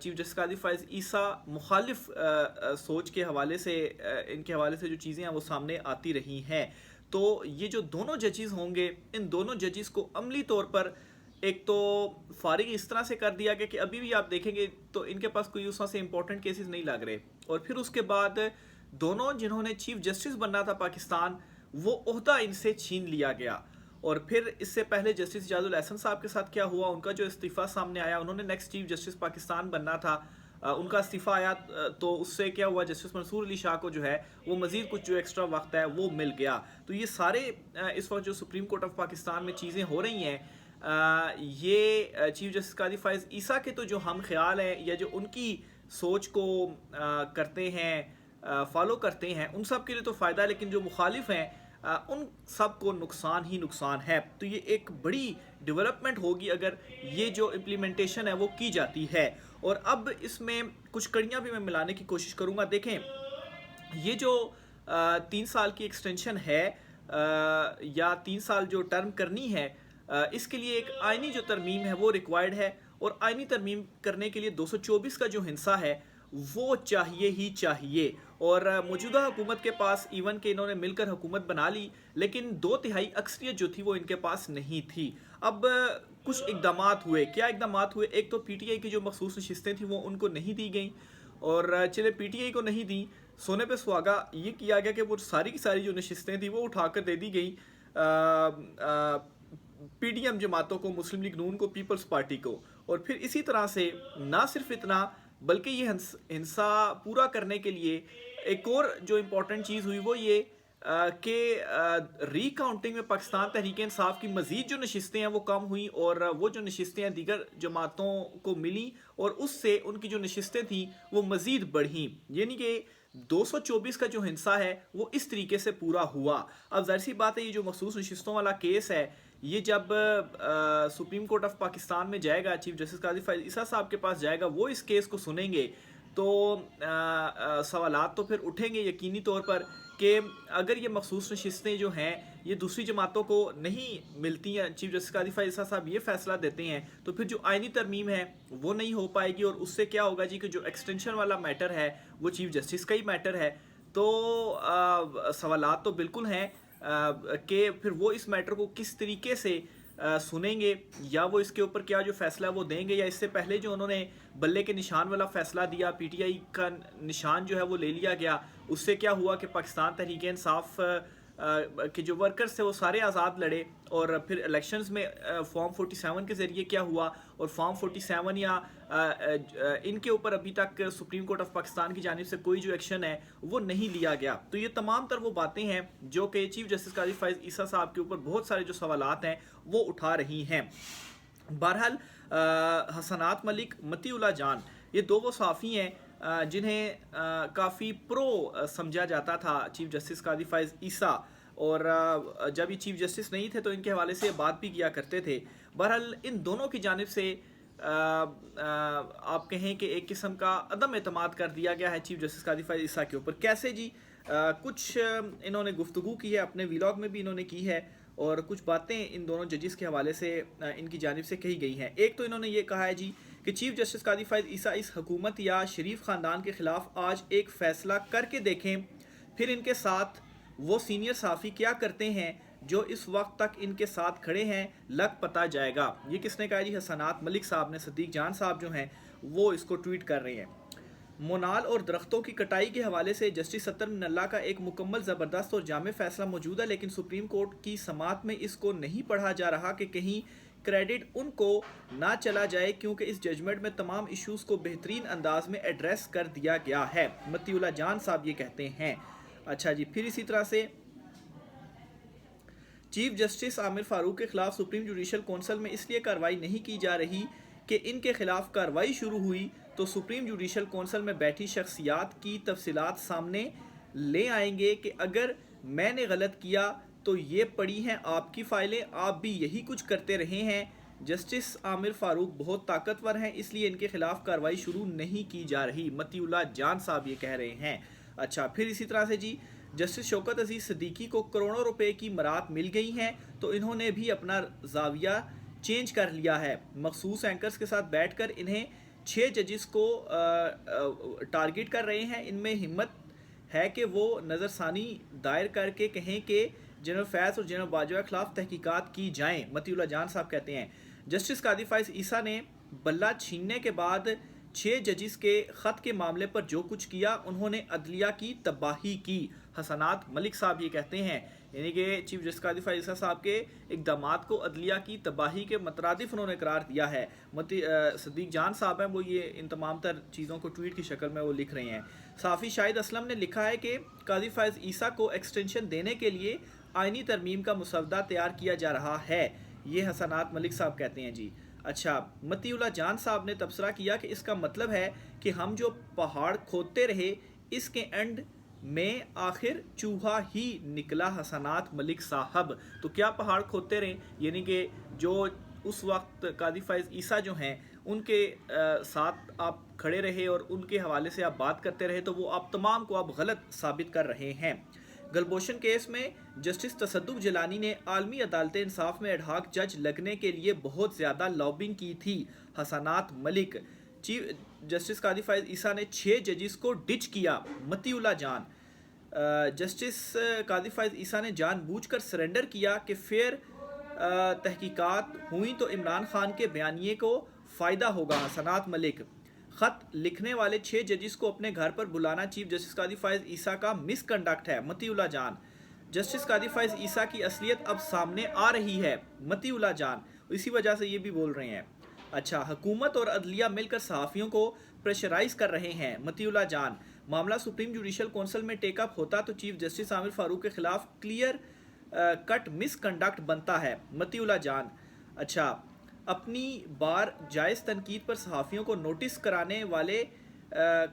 Chief justice قاضی فائز عیسیٰ مخالف سوچ کے حوالے سے ان کے حوالے سے جو چیزیں ہیں وہ سامنے آتی رہی ہیں. تو یہ جو دونوں ججز ہوں گے، ان دونوں ججز کو عملی طور پر ایک تو فارغ اس طرح سے کر دیا گیا کہ ابھی بھی آپ دیکھیں گے تو ان کے پاس کوئی اس طرح سے امپورٹنٹ کیسز نہیں لگ رہے. اور پھر اس کے بعد دونوں جنہوں نے چیف جسٹس بننا تھا پاکستان، وہ عہدہ ان سے چھین لیا گیا. اور پھر اس سے پہلے جسٹس اعجاز الاحسن صاحب کے ساتھ کیا ہوا، ان کا جو استعفیٰ سامنے آیا، انہوں نے نیکسٹ چیف جسٹس پاکستان بننا تھا، ان کا استعفیٰ آیا تو اس سے کیا ہوا، جسٹس منصور علی شاہ کو جو ہے وہ مزید کچھ جو ایکسٹرا وقت ہے وہ مل گیا. تو یہ سارے اس وقت جو سپریم کورٹ آف پاکستان میں چیزیں ہو رہی ہیں، یہ چیف جسٹس قاضی فائز عیسیٰ کے تو جو ہم خیال ہیں یا جو ان کی سوچ کو کرتے ہیں، فالو کرتے ہیں، ان سب کے لیے تو فائدہ ہے، لیکن جو مخالف ہیں ان سب کو نقصان ہی نقصان ہے. تو یہ ایک بڑی ڈیولپمنٹ ہوگی اگر یہ جو امپلیمنٹیشن ہے وہ کی جاتی ہے. اور اب اس میں کچھ کڑیاں بھی میں ملانے کی کوشش کروں گا. دیکھیں، یہ جو 3 سال کی ایکسٹینشن ہے یا 3 سال جو ٹرم کرنی ہے، اس کے لیے ایک آئینی جو ترمیم ہے وہ ریکوائرڈ ہے. اور آئینی ترمیم کرنے کے لیے 224 کا جو ہنسا ہے وہ چاہیے ہی چاہیے. اور موجودہ حکومت کے پاس ایون کہ انہوں نے مل کر حکومت بنا لی، لیکن 2/3 اکثریت جو تھی وہ ان کے پاس نہیں تھی. اب کچھ اقدامات ہوئے. کیا اقدامات ہوئے؟ ایک تو پی ٹی آئی کی جو مخصوص نشستیں تھیں وہ ان کو نہیں دی گئیں، اور چلے پی ٹی آئی کو نہیں دی، سونے پہ سہاگا یہ کیا گیا کہ وہ ساری کی ساری جو نشستیں تھیں وہ اٹھا کر دے دی گئیں پی ڈی ایم جماعتوں کو، مسلم لیگ نون کو، پیپلز پارٹی کو. اور پھر اسی طرح سے نہ صرف اتنا بلکہ یہ ہنسا پورا کرنے کے لیے ایک اور جو امپورٹنٹ چیز ہوئی وہ یہ کہ ری کاؤنٹنگ میں پاکستان تحریک انصاف کی مزید جو نشستیں ہیں وہ کم ہوئیں، اور وہ جو نشستیں ہیں دیگر جماعتوں کو ملی، اور اس سے ان کی جو نشستیں تھیں وہ مزید بڑھیں. یعنی کہ 224 کا جو ہنسا ہے وہ اس طریقے سے پورا ہوا. اب ظاہر سی بات ہے یہ جو مخصوص نشستوں والا کیس ہے، یہ جب سپریم کورٹ آف پاکستان میں جائے گا، چیف جسٹس قاضی فائز عیسیٰ صاحب کے پاس جائے گا، وہ اس کیس کو سنیں گے تو سوالات تو پھر اٹھیں گے یقینی طور پر کہ اگر یہ مخصوص نشستیں جو ہیں یہ دوسری جماعتوں کو نہیں ملتی ہیں، چیف جسٹس قاضی فائز عیسیٰ صاحب یہ فیصلہ دیتے ہیں، تو پھر جو آئینی ترمیم ہے وہ نہیں ہو پائے گی. اور اس سے کیا ہوگا جی کہ جو ایکسٹینشن والا میٹر ہے وہ چیف جسٹس کا ہی میٹر ہے. تو سوالات تو بالکل ہیں کہ پھر وہ اس میٹر کو کس طریقے سے سنیں گے، یا وہ اس کے اوپر کیا جو فیصلہ وہ دیں گے، یا اس سے پہلے جو انہوں نے بلے کے نشان والا فیصلہ دیا، پی ٹی آئی کا نشان جو ہے وہ لے لیا گیا، اس سے کیا ہوا کہ پاکستان تحریک انصاف کے جو ورکرز تھے وہ سارے آزاد لڑے. اور پھر الیکشنز میں فارم 47 کے ذریعے کیا ہوا، اور فارم 47 یا ان کے اوپر ابھی تک سپریم کورٹ آف پاکستان کی جانب سے کوئی جو ایکشن ہے وہ نہیں لیا گیا. تو یہ تمام تر وہ باتیں ہیں جو کہ چیف جسٹس قاضی فائز عیسیٰ صاحب کے اوپر بہت سارے جو سوالات ہیں وہ اٹھا رہی ہیں. بہرحال حسنات ملک، متی اللہ جان، یہ دو وہ صحافی ہیں جنہیں کافی پرو سمجھا جاتا تھا چیف جسٹس قاضی فائز عیسیٰ، اور جب یہ چیف جسٹس نہیں تھے تو ان کے حوالے سے بات بھی کیا کرتے تھے. بہرحال ان دونوں کی جانب سے آپ کہیں کہ ایک قسم کا عدم اعتماد کر دیا گیا ہے چیف جسٹس قاضی فائز عیسیٰ کے اوپر. کیسے جی؟ کچھ انہوں نے گفتگو کی ہے، اپنے ویلاگ میں بھی انہوں نے کی ہے، اور کچھ باتیں ان دونوں ججز کے حوالے سے ان کی جانب سے کہی گئی ہیں. ایک تو انہوں نے یہ کہا ہے جی کہ چیف جسٹس قاضی فائز عیسیٰ اس حکومت یا شریف خاندان کے خلاف آج ایک فیصلہ کر کے دیکھیں، پھر ان کے ساتھ وہ سینئر صحافی کیا کرتے ہیں جو اس وقت تک ان کے ساتھ کھڑے ہیں، لگ پتا جائے گا. یہ کس نے کہا جی؟ حسنات ملک صاحب نے. صدیق جان صاحب جو ہیں وہ اس کو ٹویٹ کر رہے ہیں. مونال اور درختوں کی کٹائی کے حوالے سے جسٹس ستر من اللہ کا ایک مکمل، زبردست اور جامع فیصلہ موجود ہے، لیکن سپریم کورٹ کی سماعت میں اس کو نہیں پڑھا جا رہا کہ کہیں کریڈٹ ان کو نہ چلا جائے، کیونکہ اس ججمنٹ میں تمام ایشوز کو بہترین انداز میں ایڈریس کر دیا گیا ہے. متی اللہ جان صاحب یہ کہتے ہیں. اچھا جی، پھر اسی طرح سے چیف جسٹس عامر فاروق کے خلاف سپریم جوڈیشل کونسل میں اس لیے کارروائی نہیں کی جا رہی کہ ان کے خلاف کارروائی شروع ہوئی تو سپریم جوڈیشل کونسل میں بیٹھی شخصیات کی تفصیلات سامنے لے آئیں گے کہ اگر میں نے غلط کیا تو یہ پڑی ہیں آپ کی فائلیں، آپ بھی یہی کچھ کرتے رہے ہیں. جسٹس عامر فاروق بہت طاقتور ہیں، اس لیے ان کے خلاف کارروائی شروع نہیں کی جا رہی. متی اللہ جان صاحب یہ کہہ رہے ہیں. اچھا، پھر اسی طرح سے جی جسٹس شوکت عزیز صدیقی کو کروڑوں روپے کی مراد مل گئی ہیں تو انہوں نے بھی اپنا زاویہ چینج کر لیا ہے. مخصوص اینکرز کے ساتھ بیٹھ کر انہیں 6 ججز کو ٹارگٹ کر رہے ہیں. ان میں ہمت ہے کہ وہ نظر ثانی دائر کر کے کہیں کہ جنرل فیض اور جنرل باجوہ کے خلاف تحقیقات کی جائیں. متی اللہ جان صاحب کہتے ہیں جسٹس قاضی فائز عیسیٰ نے بلہ چھیننے کے بعد 6 ججز کے خط کے معاملے پر جو کچھ کیا انہوں نے عدلیہ کی تباہی کی. حسنات ملک صاحب یہ کہتے ہیں یعنی کہ چیف جسٹس قاضی فائز عیسیٰ صاحب کے اقدامات کو عدلیہ کی تباہی کے مترادف انہوں نے قرار دیا ہے. صدیق جان صاحب ہیں وہ یہ ان تمام تر چیزوں کو ٹویٹ کی شکل میں وہ لکھ رہے ہیں. صحافی شاہد اسلم نے لکھا ہے کہ قاضی فائز عیسیٰ کو ایکسٹینشن دینے کے لیے آئینی ترمیم کا مسودہ تیار کیا جا رہا ہے. یہ حسنات ملک صاحب کہتے ہیں جی. اچھا متی اللہ جان صاحب نے تبصرہ کیا کہ اس کا مطلب ہے کہ ہم جو پہاڑ کھودتے رہے اس کے اینڈ میں آخر چوہا ہی نکلا. حسنات ملک صاحب تو کیا پہاڑ کھودتے رہے یعنی کہ جو اس وقت قاضی فائز عیسیٰ جو ہیں ان کے ساتھ آپ کھڑے رہے اور ان کے حوالے سے آپ بات کرتے رہے تو وہ آپ تمام کو آپ غلط ثابت کر رہے ہیں. گلبوشن کیس میں جسٹس تصدق جیلانی نے عالمی عدالت انصاف میں ایڈہاک جج لگنے کے لیے بہت زیادہ لابنگ کی تھی. حسنات ملک چیف جسٹس قاضی فائز عیسیٰ نے 6 ججز کو ڈچ کیا. متی اللہ جان جسٹس قاضی فائز عیسیٰ نے جان بوجھ کر سرنڈر کیا کہ فیئر تحقیقات ہوئیں تو عمران خان کے بیانیے کو فائدہ ہوگا. حسنات ملک خط لکھنے والے 6 ججز کو اپنے گھر پر بلانا چیف جسٹس قاضی فائز عیسیٰ کا مس کنڈکٹ ہے. متی اللہ جان جسٹس قاضی فائز عیسیٰ کی اصلیت اب سامنے آ رہی ہے. متی اللہ جان اسی وجہ سے یہ بھی بول رہے ہیں. اچھا حکومت اور عدلیہ مل کر صحافیوں کو پریشرائز کر رہے ہیں. متی اللہ جان معاملہ سپریم جوڈیشل کونسل میں ٹیک اپ ہوتا تو چیف جسٹس عامر فاروق کے خلاف کلیئر کٹ مس کنڈکٹ بنتا ہے. متی اللہ جان اچھا اپنی بار جائز تنقید پر صحافیوں کو نوٹس کرانے والے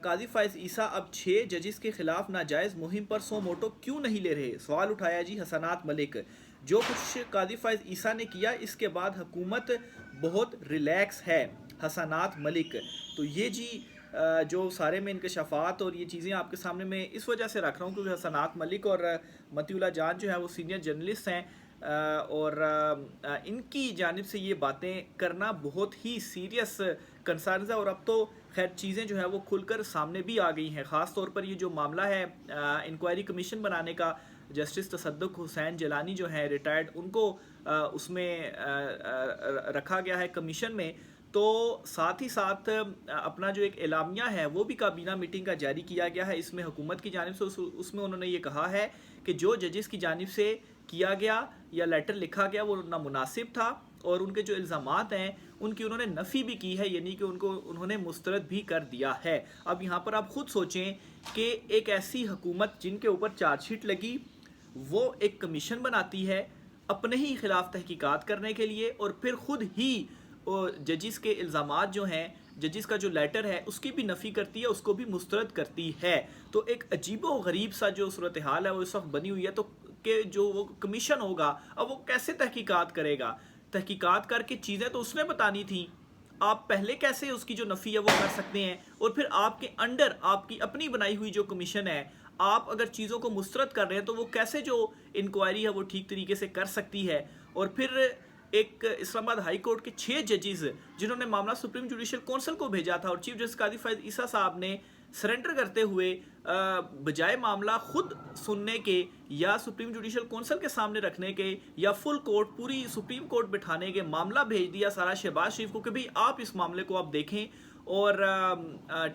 قاضی فائز عیسیٰ اب 6 ججز کے خلاف ناجائز مہم پر سو موٹو کیوں نہیں لے رہے. سوال اٹھایا جی حسنات ملک. جو کچھ قاضی فائز عیسیٰ نے کیا اس کے بعد حکومت بہت ریلیکس ہے. حسنات ملک تو یہ جی جو سارے میں انکشافات اور یہ چیزیں آپ کے سامنے میں اس وجہ سے رکھ رہا ہوں کیونکہ حسنات ملک اور متی اللہ جان جو ہے وہ سینئر جرنلسٹ ہیں اور ان کی جانب سے یہ باتیں کرنا بہت ہی سیریس کنسرنز ہے. اور اب تو خیر چیزیں جو ہے وہ کھل کر سامنے بھی آ گئی ہیں. خاص طور پر یہ جو معاملہ ہے انکوائری کمیشن بنانے کا جسٹس تصدق حسین جیلانی جو ہیں ریٹائرڈ ان کو اس میں رکھا گیا ہے کمیشن میں. تو ساتھ ہی ساتھ اپنا جو ایک اعلامیہ ہے وہ بھی کابینہ میٹنگ کا جاری کیا گیا ہے. اس میں حکومت کی جانب سے اس میں انہوں نے یہ کہا ہے کہ جو ججز کی جانب سے کیا گیا یا لیٹر لکھا گیا وہ نامناسب تھا اور ان کے جو الزامات ہیں ان کی انہوں نے نفی بھی کی ہے یعنی کہ ان کو انہوں نے مسترد بھی کر دیا ہے. اب یہاں پر آپ خود سوچیں کہ ایک ایسی حکومت جن کے اوپر چارج شیٹ لگی وہ ایک کمیشن بناتی ہے اپنے ہی خلاف تحقیقات کرنے کے لیے اور پھر خود ہی ججز کے الزامات جو ہیں ججز کا جو لیٹر ہے اس کی بھی نفی کرتی ہے اس کو بھی مسترد کرتی ہے. تو ایک عجیب و غریب سا جو صورتحال ہے وہ اس وقت بنی ہوئی ہے. تو کہ جو وہ کمیشن ہوگا اب وہ کیسے تحقیقات کرے گا. تحقیقات کر کے چیزیں تو اس نے بتانی تھیں. آپ پہلے کیسے اس کی جو نفی ہے وہ کر سکتے ہیں اور پھر آپ کے انڈر آپ کی اپنی بنائی ہوئی جو کمیشن ہے آپ اگر چیزوں کو مسترد کر رہے ہیں تو وہ کیسے جو انکوائری ہے وہ ٹھیک طریقے سے کر سکتی ہے. اور پھر ایک اسلام آباد ہائی کورٹ کے 6 ججز جنہوں نے معاملہ سپریم جوڈیشل کونسل کو بھیجا تھا اور چیف جسٹس قاضی فائز عیسیٰ صاحب نے سرنڈر کرتے ہوئے بجائے معاملہ خود سننے کے یا سپریم جوڈیشل کونسل کے سامنے رکھنے کے یا فل کورٹ پوری سپریم کورٹ بٹھانے کے معاملہ بھیج دیا سارا شہباز شریف کو کہ بھئی آپ اس معاملے کو آپ دیکھیں اور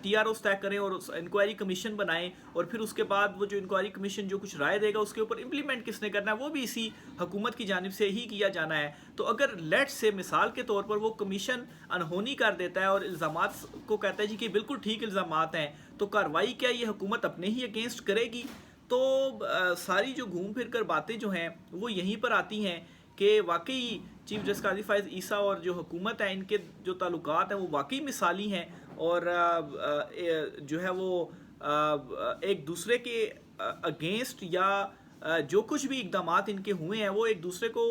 ٹی آر اوز طے کریں اور انکوائری کمیشن بنائیں اور پھر اس کے بعد وہ جو انکوائری کمیشن جو کچھ رائے دے گا اس کے اوپر امپلیمنٹ کس نے کرنا ہے وہ بھی اسی حکومت کی جانب سے ہی کیا جانا ہے. تو اگر لیٹ سے مثال کے طور پر وہ کمیشن انہونی کر دیتا ہے اور الزامات کو کہتا ہے جی کہ بالکل ٹھیک الزامات ہیں تو کارروائی کیا یہ حکومت اپنے ہی اگینسٹ کرے گی. تو ساری جو گھوم پھر کر باتیں جو ہیں وہ یہیں پر آتی ہیں کہ واقعی چیف جسٹس قاضی فائز عیسیٰ اور جو حکومت ہے ان کے جو تعلقات ہیں وہ واقعی مثالی ہیں اور جو ہے وہ ایک دوسرے کے اگینسٹ یا جو کچھ بھی اقدامات ان کے ہوئے ہیں وہ ایک دوسرے کو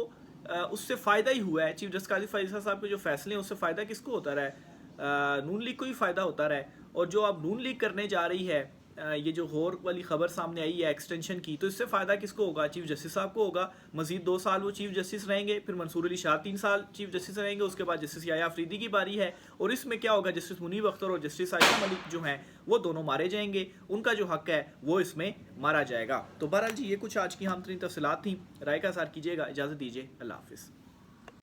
اس سے فائدہ ہی ہوا ہے. چیف جسٹس قاضی فائز عیسیٰ صاحب کے جو فیصلے ہیں اس سے فائدہ کس کو ہوتا رہا ہے؟ نون لیگ کو ہی فائدہ ہوتا رہا ہے. اور جو اب نون لیگ کرنے جا رہی ہے یہ جو غور والی خبر سامنے آئی ہے ایکسٹینشن کی، تو اس سے فائدہ کس کو ہوگا؟ چیف جسٹس صاحب کو ہوگا. مزید 2 سال وہ چیف جسٹس رہیں گے، پھر منصور علی شاہ 3 سال چیف جسٹس رہیں گے، اس کے بعد جسٹس یحییٰ آفریدی کی باری ہے. اور اس میں کیا ہوگا؟ جسٹس منیب اختر اور جسٹس عائشہ ملک جو ہیں وہ دونوں مارے جائیں گے، ان کا جو حق ہے وہ اس میں مارا جائے گا. تو بہرحال جی یہ کچھ آج کی اہم ترین تفصیلات تھیں. رائے کا اظہار کیجیے گا. اجازت دیجیے. اللہ حافظ.